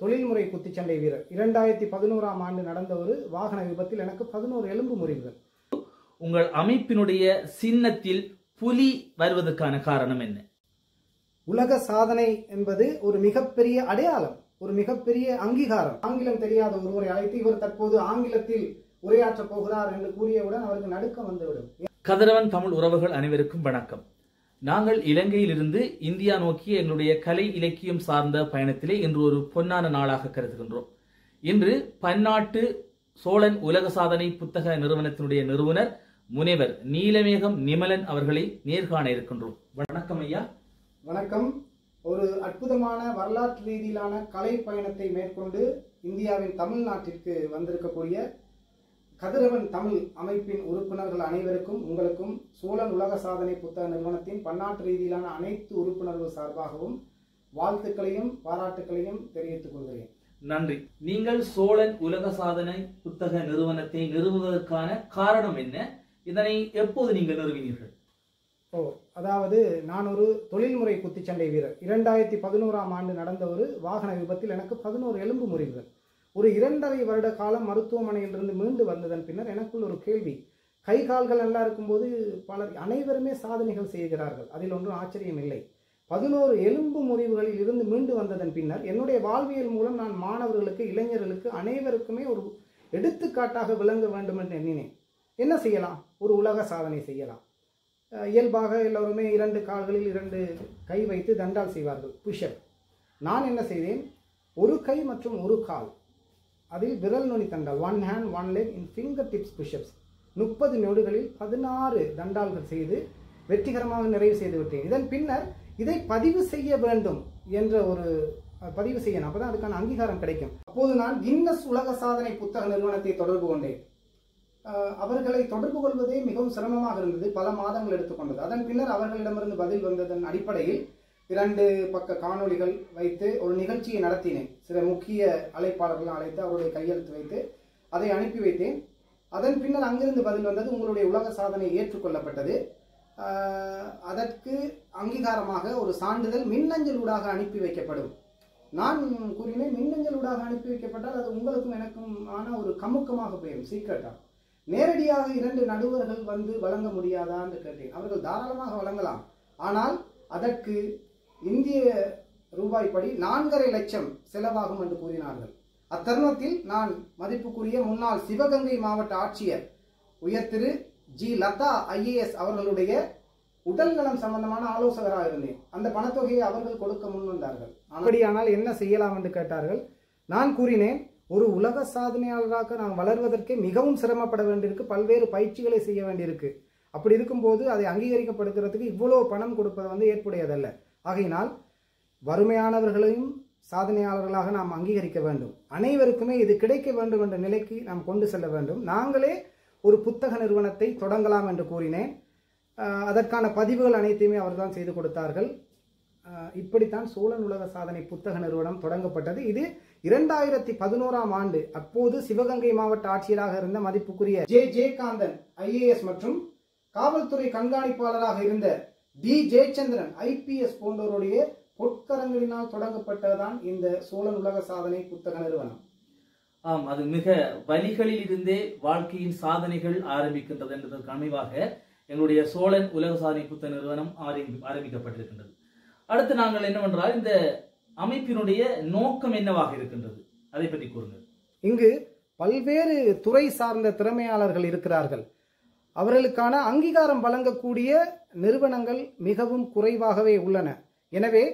தொழில்முறை குத்துச்சண்டை வீரர். 2011ஆம் ஆண்டு நடந்த ஒரு வாகன விபத்தில் எனக்கு 11 எலும்பு முறிவுகள். உங்கள் அமைப்பினுடைய சின்னத்தில் புலி வருவதற்கான காரணம் என்ன? உலக சாதனை என்பது ஒரு மிகப்பெரிய அடையாளம், ஒரு மிகப்பெரிய அங்கீகாரம். ஆங்கிலம் தெரியாத ஒருவரை அழைத்து இவர் தற்போது ஆங்கிலத்தில் உரையாற்றப் போகிறார் என்று கூறியவுடன் அவருக்கு நடுக்கம் வந்துவிடும். கதிரவன் தமிழ் உறவுகள் அனைவருக்கும் வணக்கம். நாங்கள் இலங்கையிலிருந்து இந்தியா நோக்கிய எங்களுடைய கலை இலக்கியம் சார்ந்த பயணத்திலே இன்று ஒரு பொன்னான நாளாக கருதுகின்றோம். இன்று பன்னாட்டு சோழன் உலக சாதனை புத்தக நிறுவனத்தினுடைய நிறுவனர் முனைவர் நீலமேகம் நிமலன் அவர்களை நேர்காண இருக்கின்றோம். வணக்கம் ஐயா. வணக்கம். ஒரு அற்புதமான வரலாற்று ரீதியிலான கலை பயணத்தை மேற்கொண்டு இந்தியாவின் தமிழ்நாட்டிற்கு வந்திருக்கக்கூடிய கதிரவன் தமிழ் அமைப்பின் உறுப்பினர்கள் அனைவருக்கும் உங்களுக்கும் சோழன் உலக சாதனை புத்தக நிறுவனத்தின் பன்னாட்டு ரீதியிலான அனைத்து உறுப்பினர்கள் சார்பாகவும் வாழ்த்துக்களையும் பாராட்டுக்களையும் தெரிவித்துக் கொள்கிறேன். நன்றி. நீங்கள் சோழன் உலக சாதனை புத்தக நிறுவனத்தை நிறுவுவதற்கான காரணம் என்ன? இதனை எப்போது நீங்கள் நிறுவினீர்கள்? அதாவது நான் ஒரு தொழில்முறை குத்துச்சண்டை வீரர். 2011ஆம் ஆண்டு நடந்த ஒரு வாகன விபத்தில் எனக்கு 11 எலும்பு முறிவுகள். ஒரு 2.5 வருட காலம் மருத்துவமனையிலிருந்து மீண்டு வந்ததன் பின்னர் எனக்குள் ஒரு கேள்வி. கை கால்கள் நல்லா இருக்கும்போது அனைவருமே சாதனைகள் செய்கிறார்கள், அதில் ஒன்றும் ஆச்சரியம் இல்லை. 11 எலும்பு முறிவுகளில் இருந்து மீண்டு வந்ததன் பின்னர் என்னுடைய வாழ்வியல் மூலம் நான் மாணவர்களுக்கு, இளைஞர்களுக்கு அனைவருக்குமே ஒரு எடுத்துக்காட்டாக விளங்க வேண்டும் என்று எண்ணினேன். என்ன செய்யலாம்? ஒரு உலக சாதனை செய்யலாம். இயல்பாக எல்லோருமே 2 கால்களில் 2 கை வைத்து தண்டால் செய்வார்கள், புஷ்அப். நான் என்ன செய்தேன்? ஒரு கை மற்றும் ஒரு கால், அதில் விரல் நுனி தண்டால், 1 hand 1 leg in finger tips push-ups 30 நொடிகளில் 16 தண்டால்கள் செய்து வெற்றிகரமாக நிறைவு செய்து விட்டேன். இதன் பின்னர் இதை பதிவு செய்ய வேண்டும் என்ற ஒரு பதிவு செய்யணும், அப்பதான் அதுக்கான அங்கீகாரம் கிடைக்கும். அப்போது நான் கின்னஸ் உலக சாதனை புத்தக நிறுவனத்தை தொடர்பு கொண்டேன். அவர்களை தொடர்பு கொள்வதே மிகவும் சிரமமாக இருந்தது, பல மாதங்கள் எடுத்துக்கொண்டது. அதன் பின்னர் அவர்களிடமிருந்து பதில் வந்ததன் அடிப்படையில் 2 பக்க காணொளிகள் வைத்து ஒரு நிகழ்ச்சியை நடத்தினேன். சில முக்கிய அழைப்பாளர்கள் அழைத்து அவருடைய கையெழுத்து வைத்து அதை அனுப்பி வைத்தேன். அதன் பின்னர் அங்கிருந்து பதில் வந்தது, உங்களுடைய உலக சாதனை ஏற்றுக்கொள்ளப்பட்டது, அதற்கு அங்கீகாரமாக ஒரு சான்றிதழ் மின்னஞ்சலூடாக அனுப்பி வைக்கப்படும். நான் கூறினேன், மின்னஞ்சலூடாக அனுப்பி வைக்கப்பட்டால் அது உங்களுக்கும் எனக்கும் ஆன ஒரு கமுக்கமாக போயிடும், சீக்கிரட்டா. நேரடியாக 2 நடுவர்கள் வந்து வழங்க முடியாதா என்று கேட்டேன். அவர்கள் தாராளமாக வழங்கலாம், ஆனால் அதற்கு இந்திய ரூபாய் படி 4.5 லட்சம் செலவாகும் என்று கூறினார்கள். அத்தருணத்தில் நான் மதிப்புக்குரிய முன்னாள் சிவகங்கை மாவட்ட ஆட்சியர் உயர் திரு ஜி லதா IAS அவர்களுடைய உடல்நலம் சம்பந்தமான ஆலோசகராக இருந்தேன். அந்த பணத்தொகையை அவர்கள் கொடுக்க முன் வந்தார்கள். அப்படியானால் என்ன செய்யலாம் என்று கேட்டார்கள். நான் கூறினேன், ஒரு உலக சாதனையாளராக நான் வளர்வதற்கே மிகவும் சிரமப்பட வேண்டியிருக்கு, பல்வேறு பயிற்சிகளை செய்ய வேண்டியிருக்கு. அப்படி இருக்கும்போது அதை அங்கீகரிக்கப்படுகிறதுக்கு இவ்வளவு பணம் கொடுப்பது ஏற்புடையதல்ல. ஆகையினால் வறுமையானவர்களையும் சாதனையாளர்களாக நாம் அங்கீகரிக்க வேண்டும், அனைவருக்குமே இது கிடைக்க வேண்டும் என்ற நிலைக்கு நாம் கொண்டு செல்ல வேண்டும். நாங்களே ஒரு புத்தக நிறுவனத்தை தொடங்கலாம் என்று கூறினேன். அதற்கான பதிவுகள் அனைத்தையுமே அவர்தான் செய்து கொடுத்தார்கள். இப்படித்தான் சோழன் உலக சாதனை புத்தக நிறுவனம் தொடங்கப்பட்டது. இது 2011ஆம் ஆண்டு அப்போது சிவகங்கை மாவட்ட ஆட்சியராக இருந்த மதிப்புக்குரிய ஜே காந்தன் IAS மற்றும் காவல்துறை கண்காணிப்பாளராக இருந்த டி ஜெயச்சந்திரன் IPS போன்றோருடைய பொற்கரங்களினால் தொடங்கப்பட்டதுதான் இந்த சோழன் உலக சாதனை புத்தக நிறுவனம். ஆம், அது மிக வழிகளில் இருந்தே வாழ்க்கையின் சாதனைகள் ஆரம்பிக்கின்றது என்பதற்கு அமைவாக எங்களுடைய சோழன் உலக சாதனை புத்தக நிறுவனம் ஆரம்பிக்கப்பட்டிருக்கின்றது. அடுத்து நாங்கள் என்னவென்றால், இந்த அமைப்பினுடைய நோக்கம் என்னவாக இருக்கின்றது, அதை பற்றி கூறுங்கள். இங்கு பல்வேறு துறை சார்ந்த திறமையாளர்கள் இருக்கிறார்கள். அவர்களுக்கான அங்கீகாரம் வழங்கக்கூடிய நிறுவனங்கள் மிகவும் குறைவாகவே உள்ளன. எனவே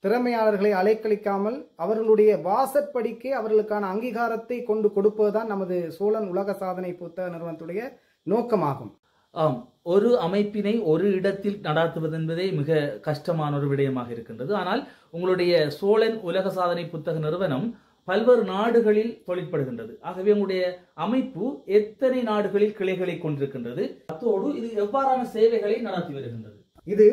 திறமையாளர்களை அலைக்கழிக்காமல் அவர்களுடைய வாசற்படிக்கே அவர்களுக்கான அங்கீகாரத்தை கொண்டு கொடுப்பதுதான் நமது சோழன் உலக சாதனை புத்தக நிறுவனத்துடைய நோக்கமாகும். ஆம், ஒரு அமைப்பினை ஒரு இடத்தில் நடாத்துவது என்பதே மிக கஷ்டமான ஒரு விடயமாக இருக்கின்றது. ஆனால் உங்களுடைய சோழன் உலக சாதனை புத்தக நிறுவனம் பல்வேறு நாடுகளில் தொழிற்படுகின்றது. ஆகவே உங்களுடைய அமைப்பு எத்தனை நாடுகளில் கிளைகளை கொண்டிருக்கின்றது, அத்தோடு இது எவ்வாறான சேவைகளை நடத்தி வருகின்றது? இது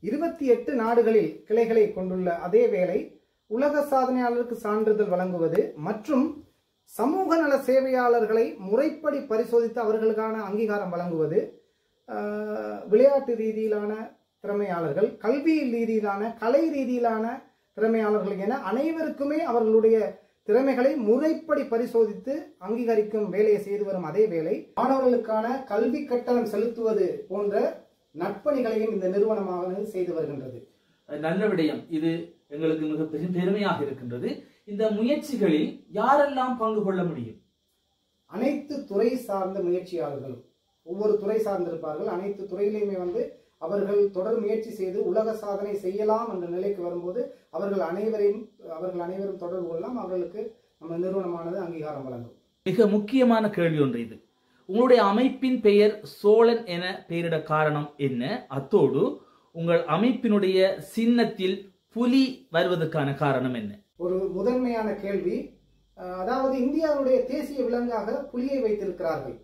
28 நாடுகளில் கிளைகளை கொண்டுள்ள அதே வேளை உலக சாதனையாளருக்கு சான்றிதழ் வழங்குவது மற்றும் சமூக நல சேவையாளர்களை முறைப்படி பரிசோதித்து அவர்களுக்கான அங்கீகாரம் வழங்குவது, விளையாட்டு ரீதியிலான திறமையாளர்கள், கல்வி ரீதியிலான, கலை ரீதியிலான திறமையாளர்கள் என அனைவருக்குமே அவர்களுடைய திறமைகளை முறைப்படி பரிசோதித்து அங்கீகரிக்கும் வேலையை செய்து வரும் அதே வேளை மாணவர்களுக்கான கல்வி கட்டணம் செலுத்துவது போன்ற நற்பணிகளையும் இந்த நிறுவனமானது செய்து வருகின்றது. நல்ல விடயம். இது எங்களுக்கு மிக பெருமையாக இருக்கின்றது. இந்த முயற்சிகளில் யாரெல்லாம் பங்கு கொள்ள முடியும்? அனைத்து துறை சார்ந்த முயற்சியாளர்களும் ஒவ்வொரு துறை சார்ந்திருப்பார்கள். அனைத்து துறையிலையுமே அவர்கள் தொடர் முயற்சி செய்து உலக சாதனை செய்யலாம் என்ற நிலைக்கு வரும்போது அவர்கள் அனைவரும் தொடர்பு கொள்ளலாம். அவர்களுக்கு நம்ம நிறுவனமானது அங்கீகாரம் வழங்கும். மிக முக்கியமான கேள்வி ஒன்று இது. உங்களுடைய அமைப்பின் பெயர் சோழன் என பெயரிட காரணம் என்ன? அத்தோடு உங்கள் அமைப்பினுடைய சின்னத்தில் புலி வருவதற்கான காரணம் என்ன? ஒரு முதன்மையான கேள்வி. அதாவது இந்தியாவுடைய தேசிய விலங்காக புலியை வைத்திருக்கிறார்கள்.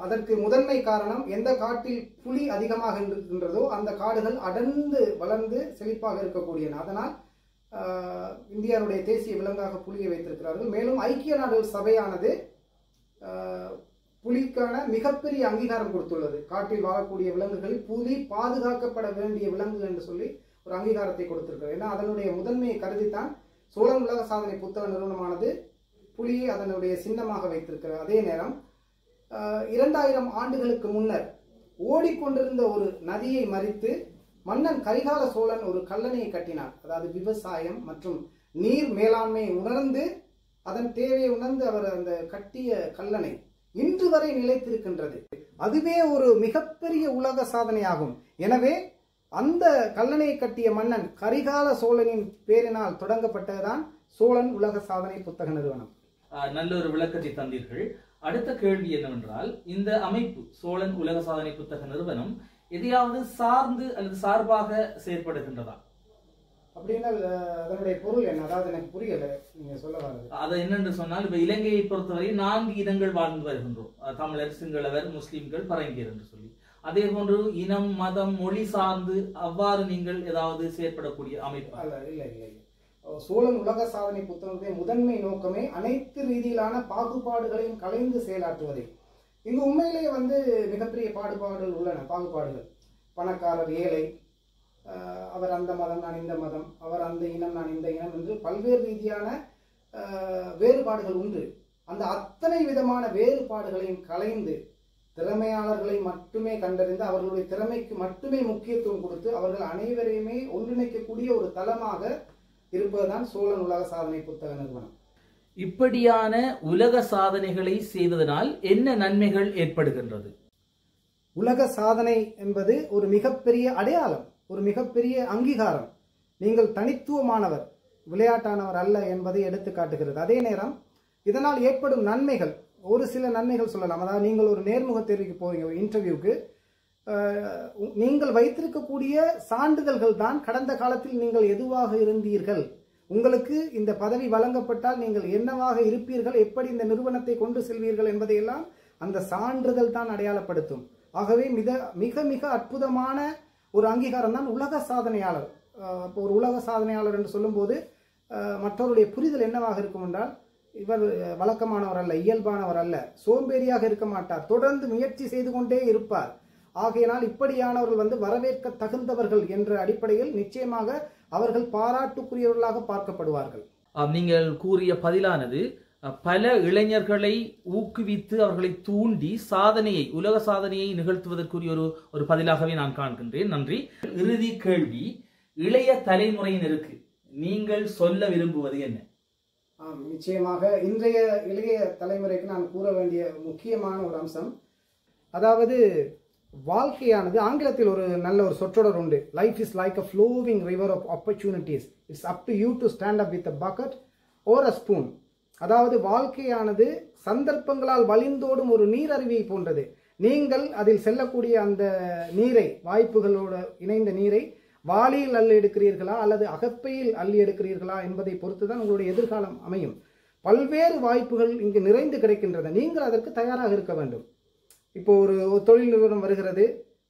அதற்கு முதன்மை காரணம், எந்த காட்டில் புலி அதிகமாக இருக்கின்றதோ அந்த காடுகள் அடர்ந்து வளர்ந்து செழிப்பாக இருக்கக்கூடியன. அதனால் இந்தியாவுடைய தேசிய விலங்காக புலியை வைத்திருக்கிறார்கள். மேலும் ஐக்கிய நாடுகள் சபையானது புலிக்கான மிகப்பெரிய அங்கீகாரம் கொடுத்துள்ளது. காட்டில் வாழக்கூடிய விலங்குகளில் புலி பாதுகாக்கப்பட வேண்டிய விலங்கு என்று சொல்லி ஒரு அங்கீகாரத்தை கொடுத்திருக்கிறது. ஏன்னா அதனுடைய முதன்மையை கருதித்தான் சோழன் உலக சாதனை புத்தக நிறுவனமானது புலியை அதனுடைய சின்னமாக வைத்திருக்கிறது. அதே நேரம் 2000 ஆண்டுகளுக்கு முன்னர் ஓடிக்கொண்டிருந்த ஒரு நதியை மறித்து மன்னன் கரிகால சோழன் ஒரு கல்லணையை கட்டினார். அதாவது விவசாயம் மற்றும் நீர் மேலாண்மையை உணர்ந்து அதன் தேவையை உணர்ந்து அவர் அந்த கட்டிய கல்லணை இன்று வரை நிலைத்திருக்கின்றது. அதுவே ஒரு மிகப்பெரிய உலக சாதனையாகும். எனவே அந்த கல்லணையை கட்டிய மன்னன் கரிகால சோழனின் பேரினால் தொடங்கப்பட்டதுதான் சோழன் உலக சாதனை புத்தக நிறுவனம். நல்ல ஒரு விளக்கத்தை தந்தீர்கள். அடுத்த கேள்வி என்னவென்றால், இந்த அமைப்பு சோழன் உலக சாதனை புத்தக நிறுவனம் எதையாவது சார்ந்து அல்லது சார்பாக செயற்படுகின்றதா? அப்படின்னா அதனுடைய பொருள் என்ன? அதாவது எனக்கு புரியல நீங்க சொல்ல வர்றது. அது என்னென்று சொன்னால், இப்ப இலங்கையை பொறுத்தவரை 4 இனங்கள் வாழ்ந்து வருகின்றோம். தமிழர், சிங்களவர், முஸ்லிம்கள், பரங்கியர் என்று சொல்லி. அதே போன்று இனம், மதம், மொழி சார்ந்து அவ்வாறு நீங்கள் ஏதாவது செயற்படக்கூடிய அமைப்பு? இல்லை. சோழன் உலக சாதனை புத்தகத்துடைய முதன்மை நோக்கமே அனைத்து ரீதியிலான பாகுபாடுகளையும் கலைந்து செயலாற்றுவதே. இங்கு உண்மையிலேயே மிகப்பெரிய பாகுபாடுகள் உள்ளன. பாகுபாடுகள், பணக்காரர், ஏழை, அவர் அந்த மதம், நான் இந்த மதம், அவர் அந்த இனம், நான் இந்த இனம் என்று பல்வேறு ரீதியான வேறுபாடுகள் உண்டு. அந்த அத்தனை விதமான வேறுபாடுகளையும் கலைந்து திறமையாளர்களை மட்டுமே கண்டறிந்து அவர்களுடைய திறமைக்கு மட்டுமே முக்கியத்துவம் கொடுத்து அவர்கள் அனைவரையுமே ஒன்றிணைக்கக்கூடிய ஒரு தளமாக இருப்பதுதான் சோழன் உலக சாதனை புத்தக நிறுவனம். இப்படியான உலக சாதனைகளை செய்வதனால் என்ன நன்மைகள் ஏற்படுகின்றது? உலக சாதனை என்பது ஒரு மிகப்பெரிய அடையாளம், ஒரு மிகப்பெரிய அங்கீகாரம். நீங்கள் தனித்துவமானவர், விளையாட்டானவர் அல்ல என்பதை எடுத்து காட்டுகிறது. அதே நேரம் இதனால் ஏற்படும் நன்மைகள், ஒரு சில நன்மைகள் சொல்லலாம். அதாவது நீங்கள் ஒரு நேர்முக தேர்வுக்கு போறீங்க, ஒரு இன்டர்வியூக்கு, நீங்கள் வைத்திருக்கக்கூடிய சான்றிதழ்கள் தான் கடந்த காலத்தில் நீங்கள் எதுவாக இருந்தீர்கள், உங்களுக்கு இந்த பதவி வழங்கப்பட்டால் நீங்கள் என்னவாக இருப்பீர்கள், எப்படி இந்த நிறுவனத்தை கொண்டு செல்வீர்கள் என்பதையெல்லாம் அந்த சான்றிதழ் தான் அடையாளப்படுத்தும். ஆகவே மிக மிக அற்புதமான ஒரு அங்கீகாரம் தான் உலக சாதனையாளர். இப்போ ஒரு உலக சாதனையாளர் என்று சொல்லும்போது மற்றவருடைய புரிதல் என்னவாக இருக்கும் என்றால், இவர் வழக்கமானவர் அல்ல, இயல்பானவர் அல்ல, சோம்பேறியாக இருக்க மாட்டார், தொடர்ந்து முயற்சி செய்து கொண்டே இருப்பார். ஆகையினால் இப்படியானவர்கள் வரவேற்க தகுந்தவர்கள் என்ற அடிப்படையில் நிச்சயமாக அவர்கள் பாராட்டுக்குரியவர்களாக பார்க்கப்படுவார்கள். நீங்கள் கூறிய பதிலானது பல இளைஞர்களை ஊக்குவித்து அவர்களை தூண்டி சாதனையை, உலக சாதனையை நிகழ்த்துவதற்குரிய ஒரு பதிலாகவே நான் காண்கின்றேன். நன்றி. இறுதி கேள்வி, இளைய தலைமுறையினருக்கு நீங்கள் சொல்ல விரும்புவது என்ன? நிச்சயமாக இன்றைய இளைய தலைமுறைக்கு நான் கூற வேண்டிய முக்கியமான ஒரு அம்சம், அதாவது வாழ்க்கையானது, ஆங்கிலத்தில் ஒரு நல்ல ஒரு சொற்றொடர் உண்டு, life is like a flowing river of opportunities, it's up to you to stand up with a bucket or a spoon. அதாவது வாழ்க்கையானது சந்தர்ப்பங்களால் வழிந்தோடும் ஒரு நீரருவியை போன்றது. நீங்கள் அதில் செல்லக்கூடிய அந்த நீரை, வாய்ப்புகளோடு இணைந்த நீரை வாளியில் அள்ளி எடுக்கிறீர்களா அல்லது அகப்பையில் அள்ளி எடுக்கிறீர்களா என்பதை பொறுத்து தான் உங்களுடைய எதிர்காலம் அமையும். பல்வேறு வாய்ப்புகள் இங்கு நிறைந்து கிடைக்கின்றன. நீங்கள் அதற்கு தயாராக இருக்க வேண்டும். இப்போ ஒரு தொழில் நிறுவனம் வருகிறது,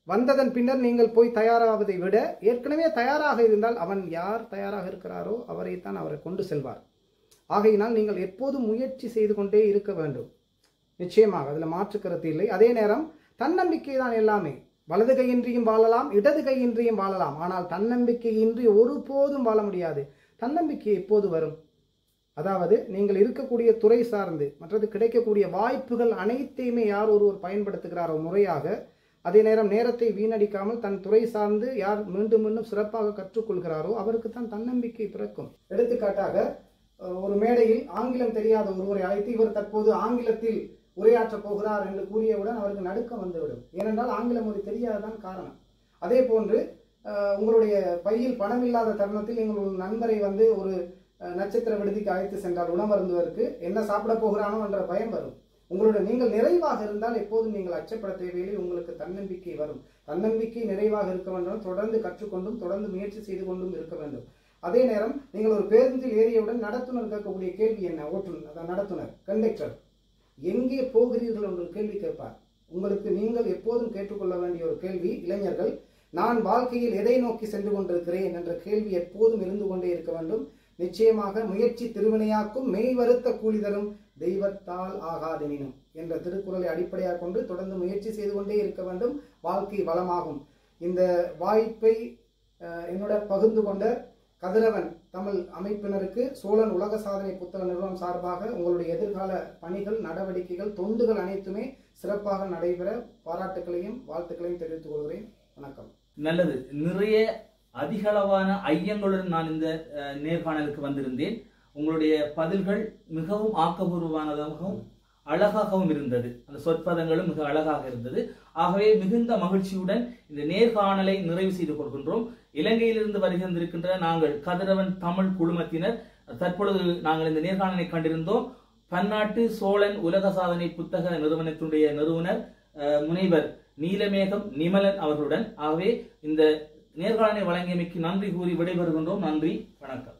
வந்ததன் பின்னர் நீங்கள் போய் தயாராவதை விட ஏற்கனவே தயாராக இருந்தால் அவன் யார் தயாராக இருக்கிறாரோ அவரைத்தான் அவரை கொண்டு செல்வார். ஆகையினால் நீங்கள் எப்போதும் முயற்சி செய்து கொண்டே இருக்க வேண்டும். நிச்சயமாக அதில் மாற்று கருத்து இல்லை. அதே நேரம் தன்னம்பிக்கை தான் எல்லாமே. வலது கையின்றியும் வாழலாம், இடது கையின்றியும் வாழலாம். ஆனால் தன்னம்பிக்கையின்றி ஒருபோதும் வாழ முடியாது. தன்னம்பிக்கை எப்போது வரும்? அதாவது நீங்கள் இருக்கக்கூடிய துறை சார்ந்து மற்றது கிடைக்கக்கூடிய வாய்ப்புகள் அனைத்தையுமே யார் ஒருவர் பயன்படுத்துகிறாரோ முறையாக, அதே நேரம் நேரத்தை வீணடிக்காமல் தன் துறை சார்ந்து யார் மீண்டும் மீண்டும் சிறப்பாக கற்றுக்கொள்கிறாரோ அவருக்கு தான் தன்னம்பிக்கை பிறக்கும். எடுத்துக்காட்டாக ஒரு மேடையில் ஆங்கிலம் தெரியாத ஒருவரை அழைத்து இவர் தற்போது ஆங்கிலத்தில் உரையாற்றப் போகிறார் என்று கூறியவுடன் அவருக்கு நடுக்கம் வந்துவிடும். ஏனென்றால் ஆங்கில மொழி தெரியாததான் காரணம். அதே போன்று உங்களுடைய பையில் பணம் இல்லாத தருணத்தில் நீங்கள் ஒரு நண்பரை வந்து ஒரு நட்சத்திர விடுதிக்கு அழைத்து சென்றால் உணவருந்துவதற்கு என்ன சாப்பிட போகிறானோ என்ற பயம் வரும். உங்களுடைய நீங்கள் நிறைவாக இருந்தால் எப்போதும் நீங்கள் அச்சப்பட தேவையில்லை, உங்களுக்கு தன்னம்பிக்கை வரும். தன்னம்பிக்கை நிறைவாக இருக்க வேண்டும், தொடர்ந்து கற்றுக்கொண்டும் தொடர்ந்து முயற்சி செய்து கொண்டும் இருக்க வேண்டும். அதே நேரம் நீங்கள் ஒரு பேருந்தில் ஏறியவுடன் நடத்துனர் கேட்கக்கூடிய கேள்வி என்ன? ஓட்டுநர், நடத்துனர், கண்டக்டர் எங்கே போகிறீர்கள் என்று கேள்வி கேட்பார். உங்களுக்கு நீங்கள் எப்போதும் கேட்டுக்கொள்ள வேண்டிய ஒரு கேள்வி, இளைஞர்கள், நான் வாழ்க்கையில் எதை நோக்கி சென்று கொண்டிருக்கிறேன் என்ற கேள்வி எப்போதும் இருந்து கொண்டே இருக்க வேண்டும். நிச்சயமாக முயற்சி திருவினையாக்கும், மெய் வருத்த கூலி தரும், தெய்வத்தால் ஆகாதெனினும் என்ற திருக்குறளை அடிப்படையாக கொண்டு தொடர்ந்து முயற்சி செய்து கொண்டே இருக்க வேண்டும். வாழ்க்கை வளமாகும். இந்த வாய்ப்பை என்னோட பகிர்ந்து கொண்ட கதிரவன் தமிழ் அமைப்பினருக்கு சோழன் உலக சாதனை புத்தக நிறுவனம் சார்பாக உங்களுடைய எதிர்கால பணிகள், நடவடிக்கைகள், தொண்டுகள் அனைத்துமே சிறப்பாக நடைபெற பாராட்டுகளையும் வாழ்த்துக்களையும் தெரிவித்துக் கொள்கிறேன். வணக்கம். நல்லது. நிறைய அதிகளவான ஐயங்களுடன் நான் இந்த நேர்காணலுக்கு வந்திருந்தேன். உங்களுடைய பதில்கள் மிகவும் ஆக்கபூர்வமானதாகவும் அழகாகவும் இருந்தது. அந்த சொற்பதங்களும் மிக அழகாக இருந்தது. ஆகவே மிகுந்த மகிழ்ச்சியுடன் இந்த நேர்காணலை நிறைவு செய்து கொள்கின்றோம். இலங்கையிலிருந்து வருகின்றிருக்கின்ற நாங்கள் கதிரவன் தமிழ் குழுமத்தினர் தற்பொழுது நாங்கள் இந்த நேர்காணலை கண்டிருந்தோம். பன்னாட்டு சோழன் உலக சாதனை புத்தக நிறுவனத்தினுடைய நிறுவனர் முனைவர் நீலமேகம் நிமலன் அவர்களுடன். ஆகவே இந்த நேர்காணலை வழங்கியமைக்கு நன்றி கூறி விடைபெறுகின்றோம். நன்றி, வணக்கம்.